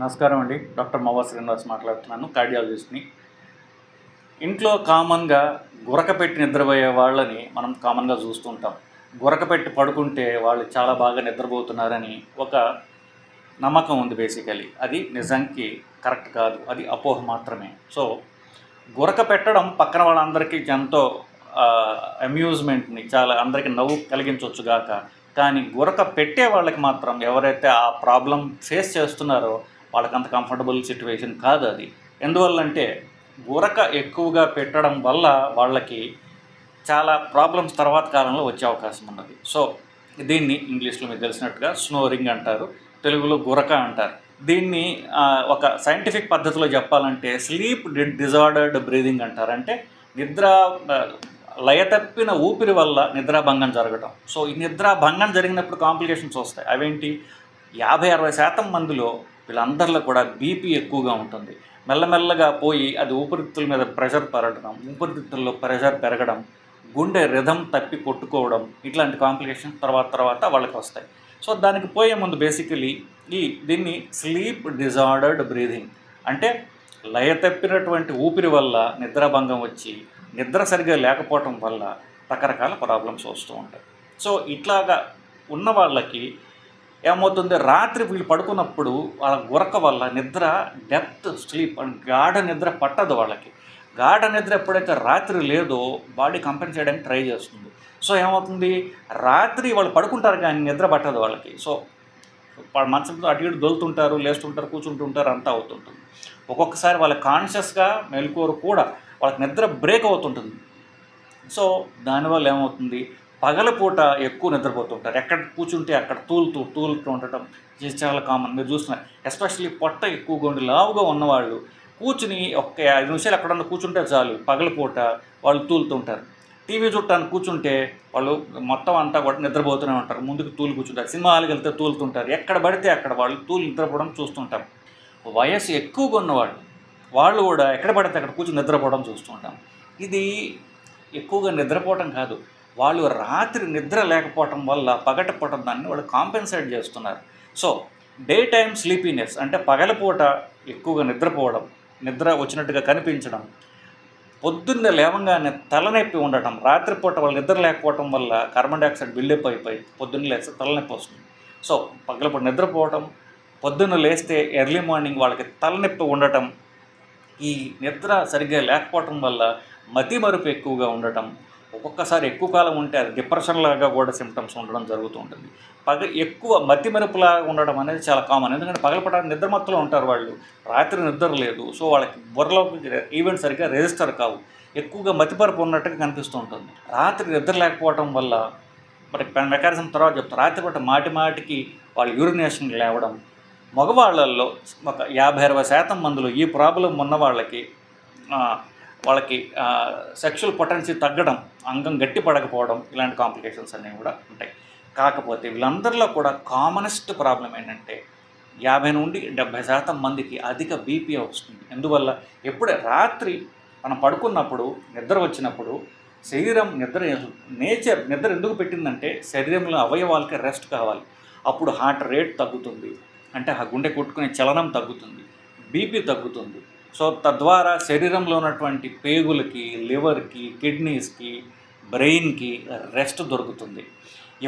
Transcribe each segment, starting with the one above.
నమస్కారం అండి. డాక్టర్ మోవా శ్రీనివాస్ మాట్లాడుతున్నాను, కార్డియాలజిస్ట్ని. ఇంట్లో కామన్గా గురకపెట్టి నిద్రపోయే వాళ్ళని మనం కామన్గా చూస్తుంటాం. గురకపెట్టి పడుకుంటే వాళ్ళు చాలా బాగా నిద్రపోతున్నారని ఒక నమ్మకం ఉంది బేసికలీ. అది నిజానికి కరెక్ట్ కాదు, అది అపోహ మాత్రమే. సో గురక పెట్టడం పక్కన వాళ్ళందరికీ ఎంతో అమ్యూజ్మెంట్ని, చాలా అందరికీ నవ్వు కలిగించవచ్చుగాక, కానీ గురక పెట్టే వాళ్ళకి మాత్రం, ఎవరైతే ఆ ప్రాబ్లం ఫేస్ చేస్తున్నారో వాళ్ళకి అంత కంఫర్టబుల్ సిచ్యువేషన్ కాదు అది. ఎందువల్లంటే గురక ఎక్కువగా పెట్టడం వల్ల వాళ్ళకి చాలా ప్రాబ్లమ్స్ తర్వాత కాలంలో వచ్చే అవకాశం ఉన్నది. సో దీన్ని ఇంగ్లీష్లో మీకు తెలిసినట్టుగా స్నోరింగ్ అంటారు, తెలుగులో గురక అంటారు. దీన్ని ఒక సైంటిఫిక్ పద్ధతిలో చెప్పాలంటే స్లీప్ డిజార్డర్డ్ బ్రీదింగ్ అంటారు. అంటే నిద్ర లయతప్పిన ఊపిరి వల్ల నిద్రాభంగం జరగటం. సో ఈ నిద్రాభంగం జరిగినప్పుడు కాంప్లికేషన్స్ వస్తాయి. అవేంటి? 50-60% మందిలో వీళ్ళందరిలో కూడా బీపీ ఎక్కువగా ఉంటుంది. మెల్లమెల్లగా పోయి అది ఊపిరితిత్తుల మీద ప్రెషర్ పెరగడం, ఊపిరితిత్తుల్లో ప్రెషర్ పెరగడం, గుండె రిథం తప్పి కొట్టుకోవడం, ఇట్లాంటి కాంప్లికేషన్స్ తర్వాత వాళ్ళకి వస్తాయి. సో దానికి పోయే ముందు బేసికలీ దీన్ని స్లీప్ డిజార్డర్డ్ బ్రీదింగ్ అంటే లయతప్పినటువంటి ఊపిరి వల్ల నిద్రాభంగం వచ్చి నిద్ర సరిగా లేకపోవటం వల్ల రకరకాల ప్రాబ్లమ్స్ వస్తూ ఉంటాయి. సో ఇట్లాగా ఉన్న వాళ్ళకి ఏమవుతుంది, రాత్రి వీళ్ళు పడుకున్నప్పుడు వాళ్ళ గురక వల్ల నిద్ర డెప్త్ స్లీప్ అండ్ గాఢ నిద్ర పట్టదు వాళ్ళకి. గాఢ నిద్ర ఎప్పుడైతే రాత్రి లేదో బాడీ కంపెన్సేట్ చేయడానికి ట్రై చేస్తుంది. సో ఏమవుతుంది, రాత్రి వాళ్ళు పడుకుంటారు కానీ నిద్ర పట్టదు వాళ్ళకి. సో మంచంతో అటు ఇటు దొలుతుంటారు, లేస్తుంటారు, కూర్చుంటుంటారు, అంతా అవుతుంటుంది. ఒక్కొక్కసారి వాళ్ళ కాన్షియస్గా మెలకువరు కూడా వాళ్ళకి నిద్ర బ్రేక్ అవుతుంటుంది. సో దానివల్ల ఏమవుతుంది, పగలపూట ఎక్కువ నిద్రపోతుంటారు. ఎక్కడ కూర్చుంటే అక్కడ తూలుతూ ఉండటం ఇది చాలా కామన్. మీరు చూస్తున్నారు, ఎస్పెషల్లీ పొట్ట ఎక్కువగా ఉండి లావుగా ఉన్నవాళ్ళు కూర్చుని ఒక్క 5 నిమిషాలు ఎక్కడన్నా కూర్చుంటే చాలు, పగలపూట వాళ్ళు తూలుతుంటారు. టీవీ చూడటానికి కూర్చుంటే వాళ్ళు మొత్తం అంతా కూడా నిద్రపోతూనే ఉంటారు, ముందుకు తూలు కూర్చుంటారు. సినిమా హాల్కి వెళ్తే తూలుతుంటారు, ఎక్కడ పడితే అక్కడ వాళ్ళు నిద్రపోవడం చూస్తుంటాం. వయసు ఎక్కువగా ఉన్నవాళ్ళు వాళ్ళు కూడా ఎక్కడ పడితే అక్కడ కూర్చుని నిద్రపోవడం చూస్తుంటాం. ఇది ఎక్కువగా నిద్రపోవటం కాదు, వాళ్ళు రాత్రి నిద్ర లేకపోవటం వల్ల పగటిపూట దాన్ని వాళ్ళు కాంపెన్సేట్ చేస్తున్నారు. సో డే టైమ్ స్లీపీనెస్ అంటే పగలపూట ఎక్కువగా నిద్రపోవడం, నిద్ర వచ్చినట్టుగా కనిపించడం, పొద్దున్నే లేవగానే తలనొప్పి ఉండటం, రాత్రిపూట వాళ్ళు నిద్ర లేకపోవటం వల్ల కార్బన్ డైఆక్సైడ్ బిల్డప్ అయిపోయి పొద్దున్న లేస్తే తలనొప్పి వస్తుంది. సో పగలపూట నిద్రపోవటం, పొద్దున్న లేస్తే ఎర్లీ మార్నింగ్ వాళ్ళకి తలనొప్పి ఉండటం, ఈ నిద్ర సరిగ్గా లేకపోవటం వల్ల మతిమరుపు ఎక్కువగా ఉండటం, ఒక్కొక్కసారి ఎక్కువ కాలం ఉంటే అది డిప్రెషన్ లాగా కూడా సిమ్టమ్స్ ఉండడం జరుగుతూ ఉంటుంది. ఎక్కువ మతిమరుపులాగా ఉండడం అనేది చాలా కామన్. ఎందుకంటే పగలపట నిద్రమత్తులో ఉంటారు వాళ్ళు, రాత్రి నిద్ర లేదు. సో వాళ్ళకి బుర్రలోకి ఈవెంట్ సరిగ్గా రిజిస్టర్ కావు, ఎక్కువగా మతిమరుపు ఉన్నట్టుగా కనిపిస్తూ ఉంటుంది. రాత్రి నిద్ర లేకపోవటం వల్ల మరి మెకానిజం తర్వాత చెప్తారు. రాత్రిపూట మాటికి వాళ్ళు యూరినేషన్ లేవడం, మగవాళ్ళల్లో ఒక 50-60% మందిలో ఈ ప్రాబ్లం ఉన్న వాళ్ళకి సెక్షువల్ పొటెన్సీ తగ్గడం, అంగం గట్టి పడకపోవడం, ఇలాంటి కాంప్లికేషన్స్ అనేవి కూడా ఉంటాయి. కాకపోతే వీళ్ళందరిలో కూడా కామనెస్ట్ ప్రాబ్లం ఏంటంటే 50-70% మందికి అధిక బీపీ వస్తుంది. ఎందువల్ల, ఎప్పుడే రాత్రి మనం పడుకున్నప్పుడు నిద్ర వచ్చినప్పుడు శరీరం నిద్ర ఎందుకు పెట్టిందంటే శరీరంలో అవయవాలకి రెస్ట్ కావాలి. అప్పుడు హార్ట్ రేట్ తగ్గుతుంది, అంటే ఆ గుండె కొట్టుకునే చలనం తగ్గుతుంది, బీపీ తగ్గుతుంది. సో తద్వారా శరీరంలో ఉన్నటువంటి పేగులకి, లివర్కి, కిడ్నీస్కి, బ్రెయిన్కి రెస్ట్ దొరుకుతుంది.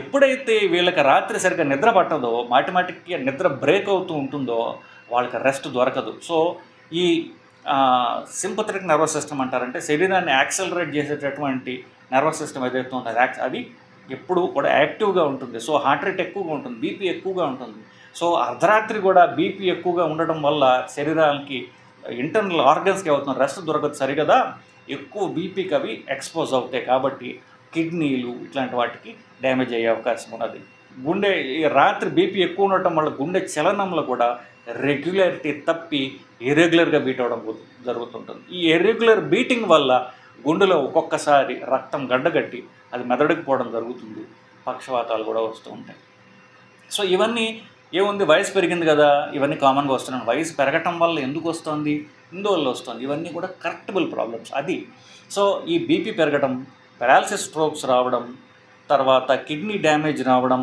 ఎప్పుడైతే వీళ్ళకి రాత్రి సరిగ్గా నిద్ర పట్టదో, మాటికి నిద్ర బ్రేక్ అవుతూ ఉంటుందో వాళ్ళకి రెస్ట్ దొరకదు. సో ఈ సింపథెటిక్ నర్వస్ సిస్టమ్ అంటారంటే శరీరాన్ని యాక్సలరేట్ చేసేటటువంటి నర్వస్ సిస్టమ్ ఏదైతే ఉందో అది ఎప్పుడు కూడా యాక్టివ్గా ఉంటుంది. సో హార్ట్ రేట్ ఎక్కువగా ఉంటుంది, బీపీ ఎక్కువగా ఉంటుంది. సో అర్ధరాత్రి కూడా బీపీ ఎక్కువగా ఉండడం వల్ల శరీరానికి, ఇంటర్నల్ ఆర్గన్స్కి అవుతున్న రెస్ట్ దొరకదు సరిగదా, ఎక్కువ బీపీకి అవి ఎక్స్పోజ్ అవుతాయి. కాబట్టి కిడ్నీలు ఇట్లాంటి వాటికి డ్యామేజ్ అయ్యే అవకాశం ఉన్నది. గుండె రాత్రి బీపీ ఎక్కువ ఉండటం వల్ల గుండె చలనంలో కూడా రెగ్యులారిటీ తప్పి ఇర్రెగ్యులర్గా బీట్ అవ్వడం జరుగుతుంటుంది. ఈ ఇర్రెగ్యులర్ బీటింగ్ వల్ల గుండెలో ఒక్కొక్కసారి రక్తం గడ్డగట్టి అది మెదడుకు పోవడం జరుగుతుంది, పక్షవాతాలు కూడా వస్తూ ఉంటాయి. సో ఇవన్నీ ఏముంది, వయసు పెరిగింది కదా, ఇవన్నీ కామన్గా వస్తున్నాయి. వయసు పెరగటం వల్ల ఎందుకు వస్తుంది, ఇందువల్ల వస్తుంది, ఇవన్నీ కూడా కరెక్టబుల్ ప్రాబ్లమ్స్ అది. సో ఈ బీపీ పెరగడం, పెరాలసిస్, స్ట్రోక్స్ రావడం, తర్వాత కిడ్నీ డ్యామేజ్ రావడం,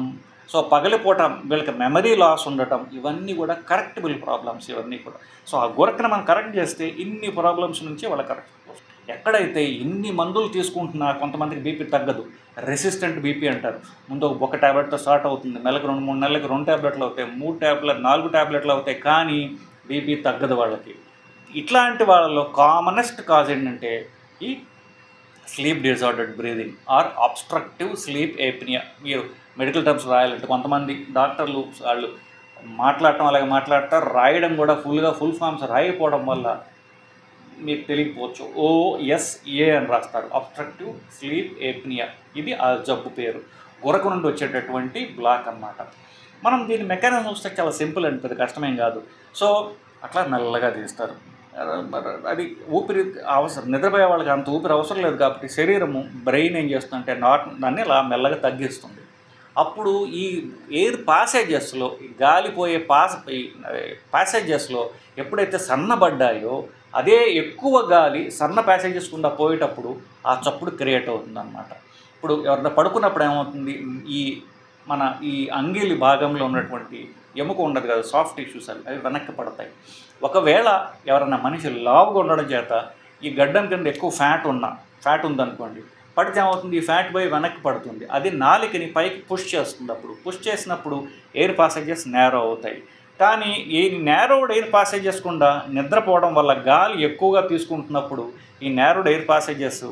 సో పగలిపూట వీళ్ళకి మెమరీ లాస్ ఉండటం, ఇవన్నీ కూడా కరెక్టబుల్ ప్రాబ్లమ్స్ ఇవన్నీ కూడా. సో ఆ గురకను మనం కరెక్ట్ చేస్తే ఇన్ని ప్రాబ్లమ్స్ నుంచి వాళ్ళ కరెక్ట్. ఎక్కడైతే ఇన్ని మందులు తీసుకుంటున్నా కొంతమందికి బీపీ తగ్గదు, రెసిస్టెంట్ బీపీ అంటారు. ముందు ఒక ట్యాబ్లెట్తో స్టార్ట్ అవుతుంది, నెలకు 2-3 నెలలకు 2 ట్యాబ్లెట్లు అవుతాయి, 3 ట్యాబ్లెట్ 4 ట్యాబ్లెట్లు అవుతాయి, కానీ బీపీ తగ్గదు వాళ్ళకి. ఇట్లాంటి వాళ్ళలో కామనెస్ట్ కాజ్ ఏంటంటే ఈ sleep disordered breathing or obstructive sleep apnoea. మీరు మెడికల్ టర్మ్స్ రాయాలంటే కొంతమంది డాక్టర్లు వాళ్ళు మాట్లాడటం అలాగే మాట్లాడతారు, రాయడం కూడా ఫుల్ ఫామ్స్ రాయకపోవడం వల్ల మీకు తెలియకపోవచ్చు, OSA అని రాస్తారు, అబ్స్ట్రక్టివ్ స్లీప్ ఏప్నియా. ఇది ఆ జబ్బు పేరు, గురక నుండి వచ్చేటటువంటి బ్లాక్ అన్నమాట. మనం దీని మెకానిజం చూస్తే చాలా సింపుల్ అండి, పెద్ద కష్టమేం కాదు. సో అట్లా మెల్లగా తీస్తారు. అది ఊపిరి అవసరం, నిద్రపోయే వాళ్ళకి అంత ఊపిరి అవసరం లేదు కాబట్టి శరీరము బ్రెయిన్ ఏం చేస్తుందంటే దాన్ని ఇలా మెల్లగా తగ్గిస్తుంది. అప్పుడు ఈ ఎయిర్ పాసేజెస్లో, గాలిపోయే ప్యాసేజెస్లో ఎప్పుడైతే సన్నబడ్డాయో అదే ఎక్కువ గాలి సన్న ప్యాసేజెస్ గుండా పోయేటప్పుడు ఆ చప్పుడు క్రియేట్ అవుతుందన్నమాట. ఇప్పుడు ఎవరైనా పడుకున్నప్పుడు ఏమవుతుంది, ఈ అంగిలి భాగంలో ఉన్నటువంటి ఎముక ఉండదు కదా, సాఫ్ట్ టిష్యూస్ అవి వెనక్కి పడతాయి. ఒకవేళ ఎవరైనా మనిషి లావుగా ఉండడం చేత ఈ గడ్డం కింద ఎక్కువ ఫ్యాట్ ఉందనుకోండి, పడితే ఏమవుతుంది, ఈ ఫ్యాట్ పోయి వెనక్కి పడుతుంది, అది నాలికని పైకి పుష్ చేస్తుంది. అప్పుడు పుష్ చేసినప్పుడు ఎయిర్ పాసేజెస్ నేరో అవుతాయి. కానీ ఈ నేరోడ్ ఎయిర్ పాసేజెస్ గుండా నిద్రపోవడం వల్ల గాలి ఎక్కువగా తీసుకుంటున్నప్పుడు ఈ నేరోడ్ ఎయిర్ పాసేజెస్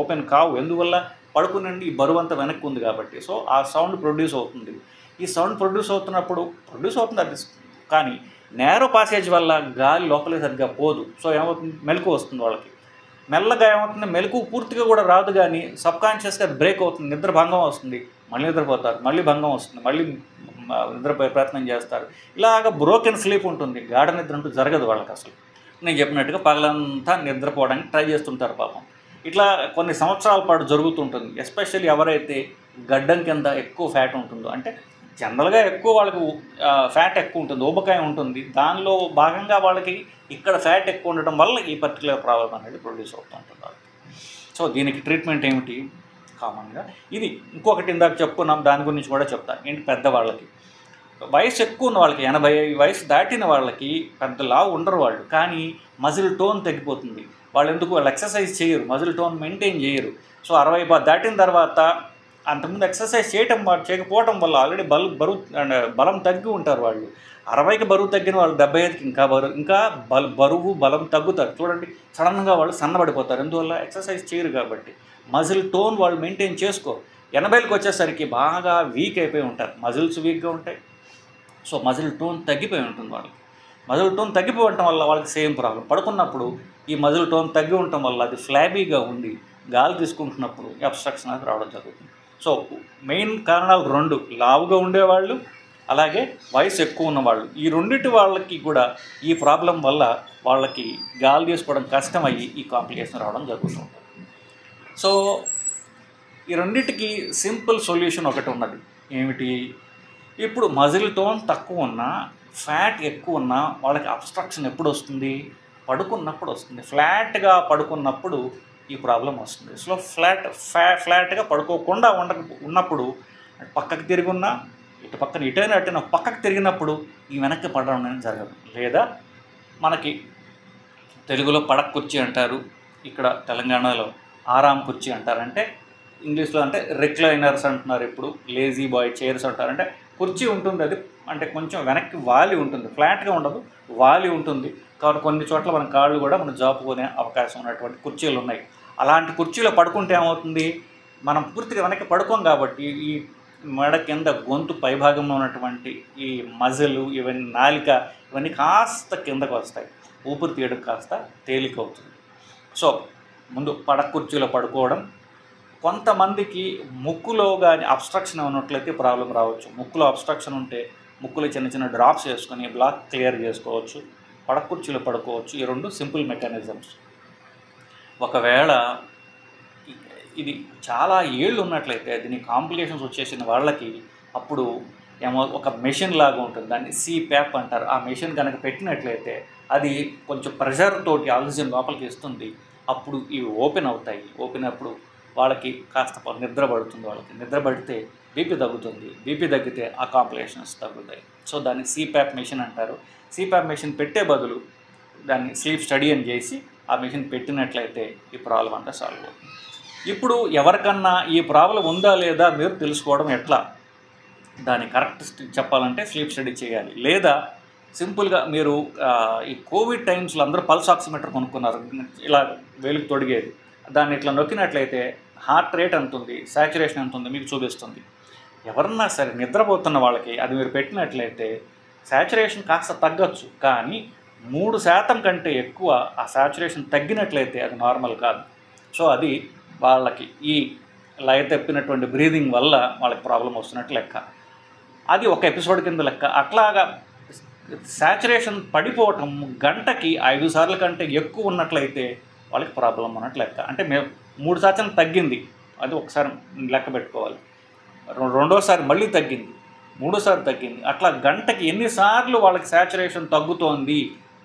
ఓపెన్ కావు. ఎందువల్ల, పడుకునండి ఈ బరువు అంతా వెనక్కి ఉంది కాబట్టి. సో ఆ సౌండ్ ప్రొడ్యూస్ అవుతుంది. ఈ సౌండ్ ప్రొడ్యూస్ అవుతుంది అది, కానీ నేరో పాసేజ్ వల్ల గాలి లోపలికి సరిగ్గా పోదు. సో ఏమవుతుంది, మెలకు వస్తుంది వాళ్ళకి. మెల్లగా ఏమవుతుంది, మెలకు పూర్తిగా కూడా రాదు, కానీ సబ్కాన్షియస్గా బ్రేక్ అవుతుంది, నిద్ర భంగం వస్తుంది, మళ్ళీ నిద్రపోతారు, మళ్ళీ భంగం వస్తుంది, మళ్ళీ నిద్రపోయే ప్రయత్నం చేస్తారు. ఇలాగ బ్రోకెన్ స్లీప్ ఉంటుంది, గాఢ నిద్ర అంటూ జరగదు వాళ్ళకి అసలు. నేను చెప్పినట్టుగా పగలంతా నిద్రపోవడానికి ట్రై చేస్తుంటారు పాపం. ఇట్లా కొన్ని సంవత్సరాల పాటు జరుగుతుంటుంది. ఎస్పెషల్లీ ఎవరైతే గడ్డం కింద ఎక్కువ ఫ్యాట్ ఉంటుందో, అంటే జనరల్గా ఎక్కువ వాళ్ళకి ఫ్యాట్ ఎక్కువ ఉంటుంది, ఊబకాయం ఉంటుంది, దానిలో భాగంగా వాళ్ళకి ఇక్కడ ఫ్యాట్ ఎక్కువ ఉండటం వల్ల ఈ పర్టికులర్ ప్రాబ్లం అనేది ప్రొడ్యూస్ అవుతూ ఉంటుంది. సో దీనికి ట్రీట్మెంట్ ఏమిటి కామన్గా, ఇది ఇంకొకటి ఇందాక చెప్పుకున్నాం, దాని గురించి కూడా చెప్తాను. ఏంటి, పెద్దవాళ్ళకి వయసు ఎక్కువ ఉన్న వాళ్ళకి, 85 వయసు దాటిన వాళ్ళకి పెద్ద లావు ఉండరు వాళ్ళు, కానీ మజిల్ టోన్ తగ్గిపోతుంది. వాళ్ళు ఎక్సర్సైజ్ చేయరు, మజిల్ టోన్ మెయింటైన్ చేయరు. సో 60 దాటిన తర్వాత అంతకుముందు ఎక్సర్సైజ్ చేయకపోవడం వల్ల ఆల్రెడీ బలం తగ్గి ఉంటారు వాళ్ళు. 60కి బరువు తగ్గిన వాళ్ళు 75కి ఇంకా బలం తగ్గుతారు. చూడండి, సడన్గా వాళ్ళు సన్నబడిపోతారు. ఎందువల్ల, ఎక్సర్సైజ్ చేయరు కాబట్టి. మజిల్ టోన్ వాళ్ళు మెయింటైన్ చేసుకోరు. 80కి వచ్చేసరికి బాగా వీక్ అయిపోయి ఉంటారు, మజిల్స్ వీక్గా ఉంటాయి. సో మజిల్ టోన్ తగ్గిపోయి ఉంటుంది వాళ్ళకి. మజిల్ టోన్ తగ్గిపోయి ఉండటం వల్ల వాళ్ళకి సేమ్ ప్రాబ్లం. పడుకున్నప్పుడు ఈ మజిల్ టోన్ తగ్గి ఉండటం వల్ల అది ఫ్లాబీగా ఉండి గాలి తీసుకుంటున్నప్పుడు అబ్స్ట్రక్షన్ అనేది రావడం జరుగుతుంది. సో మెయిన్ కారణాలు 2, లావుగా ఉండేవాళ్ళు అలాగే వయసు ఎక్కువ ఉన్నవాళ్ళు. ఈ రెండింటి వాళ్ళకి కూడా ఈ ప్రాబ్లం వల్ల వాళ్ళకి గాలి తీసుకోవడం కష్టమయ్యి ఈ కాంప్లికేషన్ రావడం జరుగుతుంది. సో ఈ రెండింటికి సింపుల్ సొల్యూషన్ ఒకటి ఉన్నది. ఏమిటి, ఇప్పుడు మజిల్ టోన్ తక్కువ ఉన్నా, ఫ్యాట్ ఎక్కువ ఉన్నా వాళ్ళకి అబ్స్ట్రక్షన్ ఎప్పుడు వస్తుంది, పడుకున్నప్పుడు వస్తుంది. ఫ్లాట్గా పడుకున్నప్పుడు ఈ ప్రాబ్లం వస్తుంది. సో ఫ్లాట్గా పడుకోకుండా ఉన్నప్పుడు పక్కకు తిరిగి ఉన్నా, ఇటు పక్కన అటైనా పక్కకు తిరిగినప్పుడు ఈ వెనక్కి పడడం అనేది జరగదు. లేదా మనకి తెలుగులో పడక కుర్చీ అంటారు, ఇక్కడ తెలంగాణలో ఆరాం కుర్చీ అంటారు. అంటే ఇంగ్లీష్లో అంటే రిక్లైనర్స్ అంటున్నారు, ఇప్పుడు లేజీ బాయ్ చైర్స్ అంటారు. అంటే కుర్చీ ఉంటుంది, అది అంటే కొంచెం వెనక్కి వాలి ఉంటుంది, ఫ్లాట్గా ఉండదు, వాలి ఉంటుంది. కాబట్టి కొన్ని చోట్ల మన కాళ్ళు కూడా మనం జాపుకునే అవకాశం ఉన్నటువంటి కుర్చీలు ఉన్నాయి. అలాంటి కుర్చీలో పడుకుంటే ఏమవుతుంది, మనం పూర్తిగా వెనక్కి పడుకోం కాబట్టి ఈ మెడ కింద గొంతు పైభాగంలో ఉన్నటువంటి ఈ మజిల్, ఇవన్నీ నాలిక, ఇవన్నీ కాస్త కిందకు వస్తాయి, ఊపిరి తీయడం కాస్త తేలిక అవుతుంది. సో ముందు పడక కుర్చీలో పడుకోవడం. కొంతమందికి ముక్కులో కానీ అబ్స్ట్రక్షన్ ఉన్నట్లయితే ప్రాబ్లం రావచ్చు. ముక్కులో అబ్స్ట్రక్షన్ ఉంటే ముక్కులో చిన్న చిన్న డ్రాప్స్ వేసుకొని బ్లాక్ క్లియర్ చేసుకోవచ్చు, పడక కుర్చీలో పడుకోవచ్చు. ఈ 2 సింపుల్ మెకానిజమ్స్. ఒకవేళ ఇది చాలా ఏళ్ళు ఉన్నట్లయితే, దీని కాంప్లికేషన్స్ వచ్చేసిన వాళ్ళకి అప్పుడు ఏమో ఒక మెషిన్ లాగా ఉంటుంది, దాన్ని CPAP అంటారు. ఆ మెషిన్ కనుక పెట్టినట్లయితే అది కొంచెం ప్రెషర్ తోటి ఆక్సిజన్ లోపలికి ఇస్తుంది. అప్పుడు ఇవి ఓపెన్ అవుతాయి. ఓపెన్ అప్పుడు వాళ్ళకి కాస్త నిద్ర పడుతుంది. వాళ్ళకి నిద్ర పడితే బీపీ తగ్గుతుంది. బీపీ తగ్గితే ఆ కాంప్లికేషన్స్ తగ్గుతాయి. సో దాన్ని CPAP మెషిన్ అంటారు. CPAP మెషిన్ పెట్టే బదులు దాన్ని స్లీప్ స్టడీ అని చేసి ఆ మెషిన్ పెట్టినట్లయితే ఈ ప్రాబ్లం అంతా సాల్వ్ అవుతుంది. ఇప్పుడు ఎవరికన్నా ఈ ప్రాబ్లం ఉందా లేదా మీరు తెలుసుకోవడం ఎట్లా? దాన్ని కరెక్ట్ చెప్పాలంటే స్లీప్ స్టడీ చేయాలి. లేదా సింపుల్గా మీరు ఈ కోవిడ్ టైమ్స్లో అందరూ పల్స్ ఆక్సిమీటర్ కొనుక్కున్నారు, ఇలా వేలుకు తొడిగేది. దాన్ని ఇట్లా నొక్కినట్లయితే హార్ట్ రేట్ ఎంత ఉంది, సాచురేషన్ ఎంత ఉంది మీకు చూపిస్తుంది. ఎవరన్నా సరే నిద్రపోతున్న వాళ్ళకి అది మీరు పెట్టినట్లయితే సాచురేషన్ కాస్త తగ్గచ్చు, కానీ 3% కంటే ఎక్కువ ఆ సాచురేషన్ తగ్గినట్లయితే అది నార్మల్ కాదు. సో అది వాళ్ళకి ఈ లయ తప్పినటువంటి బ్రీదింగ్ వల్ల వాళ్ళకి ప్రాబ్లం వస్తున్నట్టు లెక్క. అది ఒక ఎపిసోడ్ కింద లెక్క. అట్లాగా సాచురేషన్ పడిపోవటం గంటకి 5 సార్ల కంటే ఎక్కువ ఉన్నట్లయితే వాళ్ళకి ప్రాబ్లం ఉన్నట్టు లెక్క. అంటే మేము 3% తగ్గింది, అది ఒకసారి లెక్క పెట్టుకోవాలి. రెండోసారి మళ్ళీ తగ్గింది, మూడోసారి తగ్గింది. అట్లా గంటకి ఎన్నిసార్లు వాళ్ళకి సాచురేషన్ తగ్గుతోంది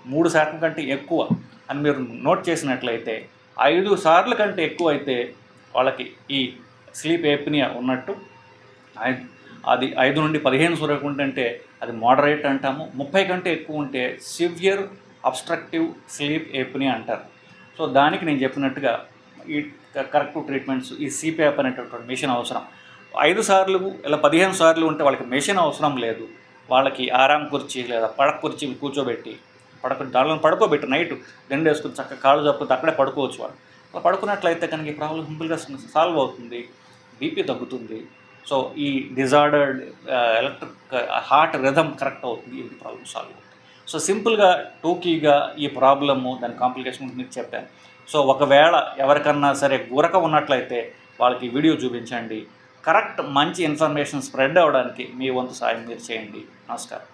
3% కంటే ఎక్కువ అని మీరు నోట్ చేసినట్లయితే 5 సార్ల కంటే ఎక్కువ అయితే వాళ్ళకి ఈ స్లీప్ ఏప్నియా ఉన్నట్టు. అది 5 నుండి 15 వరకు ఉంటే అది మోడరేట్ అంటాము. 30 కంటే ఎక్కువ ఉంటే సివియర్ అబ్స్ట్రక్టివ్ స్లీప్ ఏప్నియా అంటారు. సో దానికి నేను చెప్పినట్టుగా ఈ కరెక్టివ్ ట్రీట్మెంట్స్, ఈ CPAP అనేటటువంటి మెషిన్ అవసరం. 5 సార్లు ఇలా 15 సార్లు ఉంటే వాళ్ళకి మెషిన్ అవసరం లేదు. వాళ్ళకి ఆరాం కుర్చీ లేదా పడక కుర్చీ కూర్చోబెట్టి దానిలో పడుకోబెట్టి నైట్ దిండు వేసుకుని చక్కగా కాళ్ళు చప్పుతో అక్కడే పడుకోవచ్చు. వాళ్ళు అలా పడుకున్నట్లయితే కనుక ఈ ప్రాబ్లం సింపుల్గా సాల్వ్ అవుతుంది, బీపీ తగ్గుతుంది. సో ఈ disordered electric heart rhythm correct అవుతుంది, ఈ ప్రాబ్లం సాల్వ్ అవుతుంది. సో సింపుల్గా టూకీగా ఈ ప్రాబ్లము దాని కాంప్లికేషన్ మీకు చెప్పాను. సో ఒకవేళ ఎవరికన్నా సరే గురక ఉన్నట్లయితే వాళ్ళకి వీడియో చూపించండి. కరెక్ట్ మంచి ఇన్ఫర్మేషన్ స్ప్రెడ్ అవ్వడానికి మీ వంతు సాయం మీరు చేయండి. నమస్కారం.